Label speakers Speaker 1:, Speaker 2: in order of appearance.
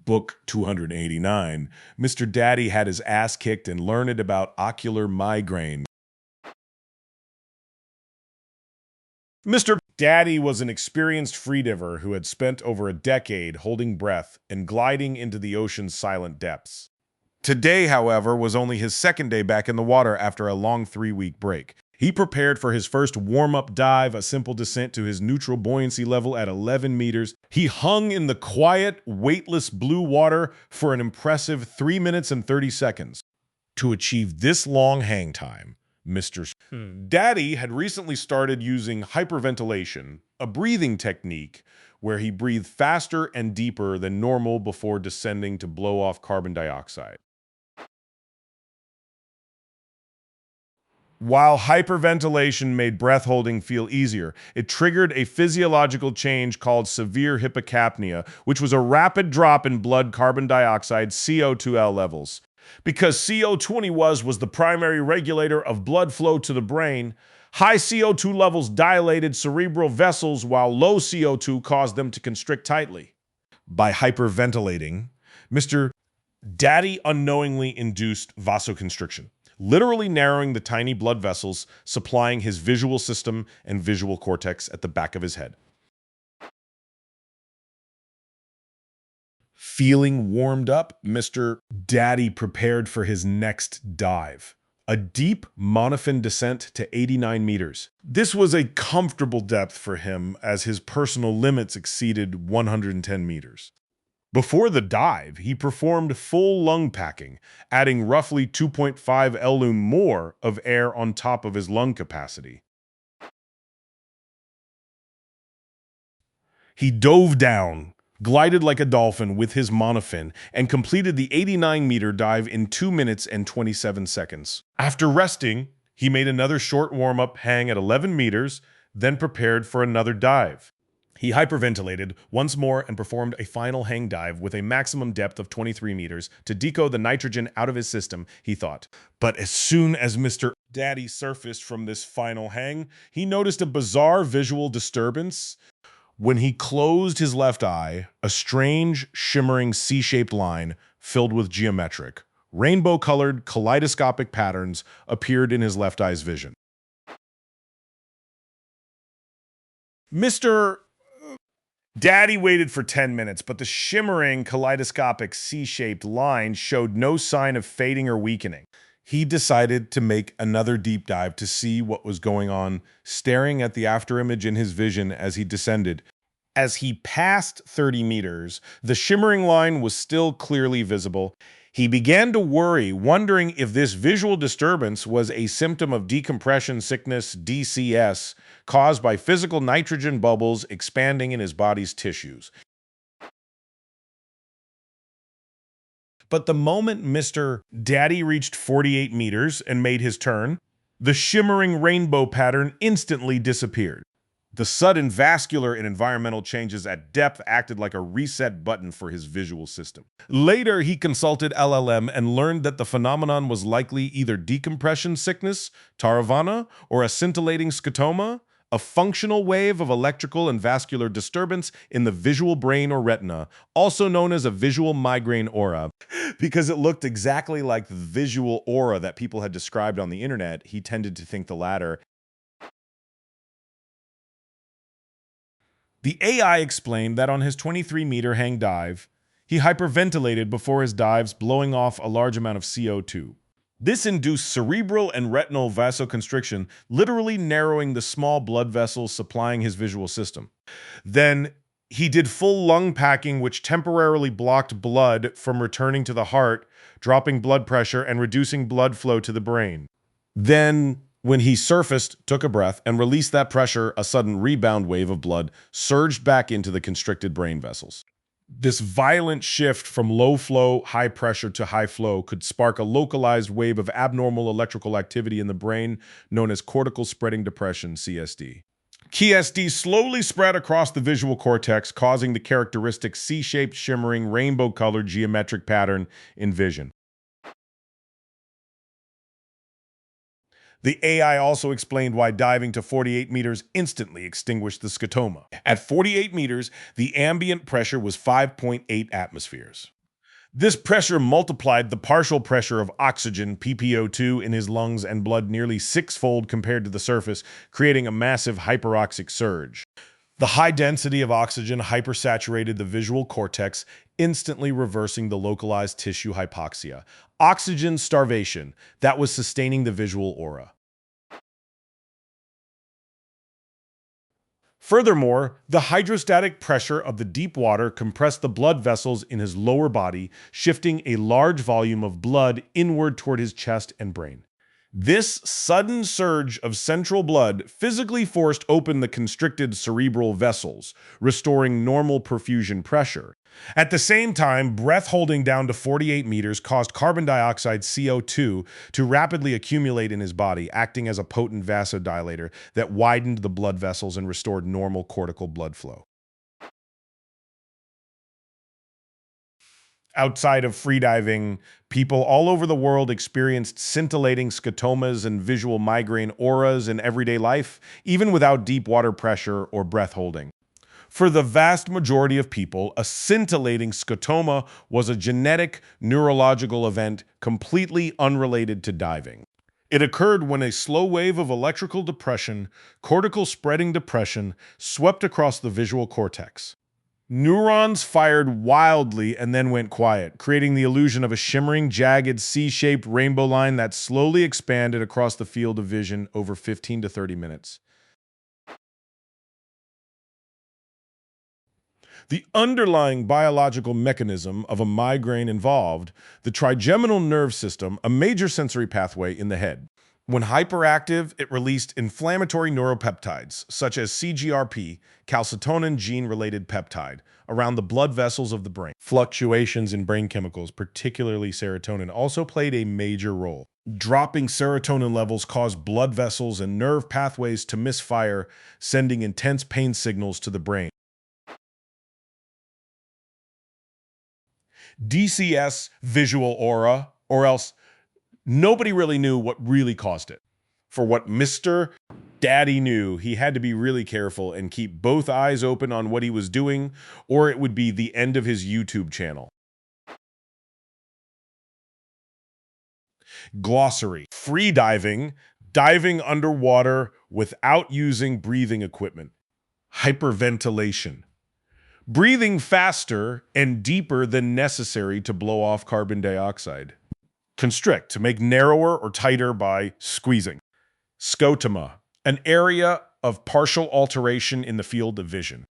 Speaker 1: Book 289, Mr. Daddy had his ass kicked and learned about ocular migraine. Mr. Daddy was an experienced freediver who had spent over a decade holding breath and gliding into the ocean's silent depths. Today, however, was only his second day back in the water after a long 3-week break. He prepared for his first warm-up dive, a simple descent to his neutral buoyancy level at 11 meters. He hung in the quiet, weightless blue water for an impressive 3 minutes and 30 seconds. To achieve this long hang time, Mr. Daddy had recently started using hyperventilation, a breathing technique where he breathed faster and deeper than normal before descending to blow off carbon dioxide. While hyperventilation made breath holding feel easier, it triggered a physiological change called severe hypocapnia, which was a rapid drop in blood carbon dioxide (CO2L) levels. Because CO20 was the primary regulator of blood flow to the brain, high CO2 levels dilated cerebral vessels while low CO2 caused them to constrict tightly. By hyperventilating, Mr. Daddy unknowingly induced vasoconstriction, literally narrowing the tiny blood vessels supplying his visual system and visual cortex at the back of his head. Feeling warmed up, Mr. Daddy prepared for his next dive, a deep monofin descent to 89 meters. This was a comfortable depth for him as his personal limits exceeded 110 meters. Before the dive, he performed full lung packing, adding roughly 2.5 LUM more of air on top of his lung capacity. He dove down, glided like a dolphin with his monofin, and completed the 89-meter dive in 2 minutes and 27 seconds. After resting, he made another short warm-up hang at 11 meters, then prepared for another dive. He hyperventilated once more and performed a final hang dive with a maximum depth of 23 meters to deco the nitrogen out of his system, he thought. But as soon as Mr. Daddy surfaced from this final hang, he noticed a bizarre visual disturbance. When he closed his left eye, a strange, shimmering C-shaped line filled with geometric, rainbow-colored kaleidoscopic patterns appeared in his left eye's vision. Mr. Daddy waited for 10 minutes, but the shimmering, kaleidoscopic C-shaped line showed no sign of fading or weakening. He decided to make another deep dive to see what was going on, staring at the afterimage in his vision as he descended. As he passed 30 meters, the shimmering line was still clearly visible. He began to worry, wondering if this visual disturbance was a symptom of decompression sickness, DCS, caused by physical nitrogen bubbles expanding in his body's tissues. But the moment Mr. Daddy reached 48 meters and made his turn, the shimmering rainbow pattern instantly disappeared. The sudden vascular and environmental changes at depth acted like a reset button for his visual system. Later, he consulted LLM and learned that the phenomenon was likely either decompression sickness, taravana, or a scintillating scotoma, a functional wave of electrical and vascular disturbance in the visual brain or retina, also known as a visual migraine aura. Because it looked exactly like the visual aura that people had described on the internet, he tended to think the latter. The AI explained that on his 23-meter hang dive, he hyperventilated before his dives, blowing off a large amount of CO2. This induced cerebral and retinal vasoconstriction, literally narrowing the small blood vessels supplying his visual system. Then he did full lung packing, which temporarily blocked blood from returning to the heart, dropping blood pressure and reducing blood flow to the brain. Then, when he surfaced, took a breath, and released that pressure, a sudden rebound wave of blood surged back into the constricted brain vessels. This violent shift from low flow, high pressure to high flow could spark a localized wave of abnormal electrical activity in the brain known as cortical spreading depression, CSD. KSD slowly spread across the visual cortex, causing the characteristic C-shaped, shimmering, rainbow-colored geometric pattern in vision. The AI also explained why diving to 48 meters instantly extinguished the scotoma. At 48 meters, the ambient pressure was 5.8 atmospheres. This pressure multiplied the partial pressure of oxygen, PPO2, in his lungs and blood nearly sixfold compared to the surface, creating a massive hyperoxic surge. The high density of oxygen hypersaturated the visual cortex, instantly reversing the localized tissue hypoxia. Oxygen starvation, that was sustaining the visual aura. Furthermore, the hydrostatic pressure of the deep water compressed the blood vessels in his lower body, shifting a large volume of blood inward toward his chest and brain. This sudden surge of central blood physically forced open the constricted cerebral vessels, restoring normal perfusion pressure. At the same time, breath holding down to 48 meters caused carbon dioxide CO2 to rapidly accumulate in his body, acting as a potent vasodilator that widened the blood vessels and restored normal cortical blood flow. Outside of freediving, people all over the world experienced scintillating scotomas and visual migraine auras in everyday life, even without deep water pressure or breath holding. For the vast majority of people, a scintillating scotoma was a genetic neurological event completely unrelated to diving. It occurred when a slow wave of electrical depression, cortical spreading depression, swept across the visual cortex. Neurons fired wildly and then went quiet, creating the illusion of a shimmering, jagged, C-shaped rainbow line that slowly expanded across the field of vision over 15 to 30 minutes. The underlying biological mechanism of a migraine involved the trigeminal nerve system, a major sensory pathway in the head. When hyperactive, it released inflammatory neuropeptides, such as CGRP, calcitonin gene-related peptide, around the blood vessels of the brain. Fluctuations in brain chemicals, particularly serotonin, also played a major role. Dropping serotonin levels caused blood vessels and nerve pathways to misfire, sending intense pain signals to the brain. DCS visual aura, or else nobody really knew what really caused it. For what Mr. Daddy knew, he had to be really careful and keep both eyes open on what he was doing, or it would be the end of his YouTube channel. Glossary. Free diving, diving underwater without using breathing equipment. Hyperventilation. Breathing faster and deeper than necessary to blow off carbon dioxide. Constrict, to make narrower or tighter by squeezing. Scotoma, an area of partial alteration in the field of vision.